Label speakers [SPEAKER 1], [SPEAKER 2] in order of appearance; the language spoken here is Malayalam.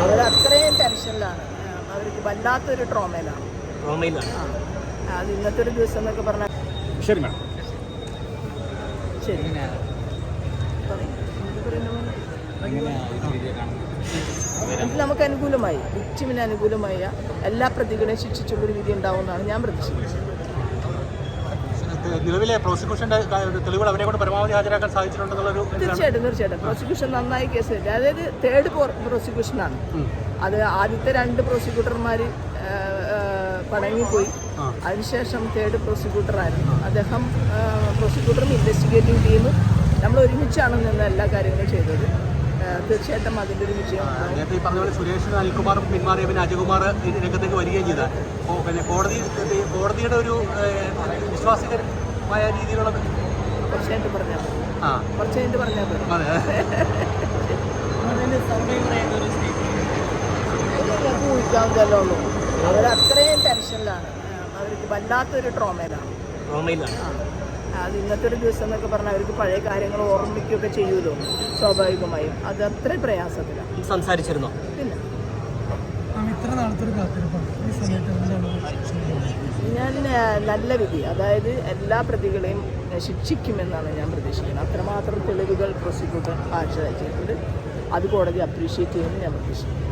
[SPEAKER 1] അവരത്രയും ടെൻഷനിലാണ്, അവർക്ക് വല്ലാത്തൊരു ട്രോമയിലാണ്. അത് ഇന്നത്തെ ഒരു ദിവസം എന്നൊക്കെ പറഞ്ഞാൽ
[SPEAKER 2] ശരി മാഡം.
[SPEAKER 1] ശരി നമുക്ക് അനുകൂലമായി, വിക്ടിമിന് അനുകൂലമായ എല്ലാ പ്രതികളെയും ശിക്ഷിച്ചുള്ളൊരു വിധി ഉണ്ടാവുമെന്നാണ് ഞാൻ പ്രതീക്ഷിക്കുന്നത്.
[SPEAKER 2] നിലവിലെ പ്രോസിക്യൂഷന്റെ തെളിവുകൾ അവരെ കൊണ്ട് പരമാവധി ഹാജരാക്കാൻ സാധിച്ചിട്ടുണ്ടെന്നുള്ളൊരു
[SPEAKER 1] തീർച്ചയായിട്ടും പ്രോസിക്യൂഷൻ നന്നായി കേസ് കിട്ടി. അതായത് തേർഡ് പ്രോസിക്യൂഷനാണ് അത്. ആദ്യത്തെ 2 പ്രോസിക്യൂട്ടർമാർ പടങ്ങിപ്പോയി, അതിനുശേഷം തേർഡ് പ്രോസിക്യൂട്ടറായിരുന്നു അദ്ദേഹം. പ്രോസിക്യൂട്ടറും ഇൻവെസ്റ്റിഗേറ്റിംഗ് ടീമും നമ്മൾ ഒരുമിച്ചാണ് നിന്ന് എല്ലാ കാര്യങ്ങളും ചെയ്തത്. തീർച്ചയായിട്ടും അതിൻ്റെ ഒരു വിജയം.
[SPEAKER 2] നേരത്തെ ഈ പറഞ്ഞ പോലെ സുരേഷ് അനിൽകുമാറും പിന്മാറിയ പിന്നെ അജയകുമാർ രംഗത്തേക്ക് വരികയും ചെയ്ത പിന്നെ കോടതിയുടെ ഒരു വിശ്വാസകരമായ രീതിയിലുള്ള
[SPEAKER 1] കുറച്ച് കഴിഞ്ഞിട്ട് പറഞ്ഞാൽ ഊഹിക്കാവുന്നതല്ലേ ഉള്ളൂ. അവരത്രയും ടെൻഷനിലാണ്, അവർക്ക് വല്ലാത്തൊരു ട്രോമയിലാണ്. അത് ഇന്നത്തെ ഒരു ദിവസം എന്നൊക്കെ പറഞ്ഞാൽ അവർക്ക് പഴയ കാര്യങ്ങൾ ഓർമ്മിക്കുകയൊക്കെ ചെയ്യുമല്ലോ സ്വാഭാവികമായും. അത് അത്രയും പ്രയാസത്തിലാണ്.
[SPEAKER 2] സംസാരിച്ചിരുന്നോ?
[SPEAKER 1] പിന്നെ ഞാൻ നല്ല വിധി, അതായത് എല്ലാ പ്രതികളെയും ശിക്ഷിക്കുമെന്നാണ് ഞാൻ പ്രതീക്ഷിക്കുന്നത്. അത്രമാത്രം തെളിവുകൾ പ്രോസിക്യൂട്ടർ ഹാജരാക്കിയിട്ടുണ്ട്. അത് കോടതി അപ്രീഷിയേറ്റ് ചെയ്യുമെന്ന് ഞാൻ പ്രതീക്ഷിക്കുന്നു.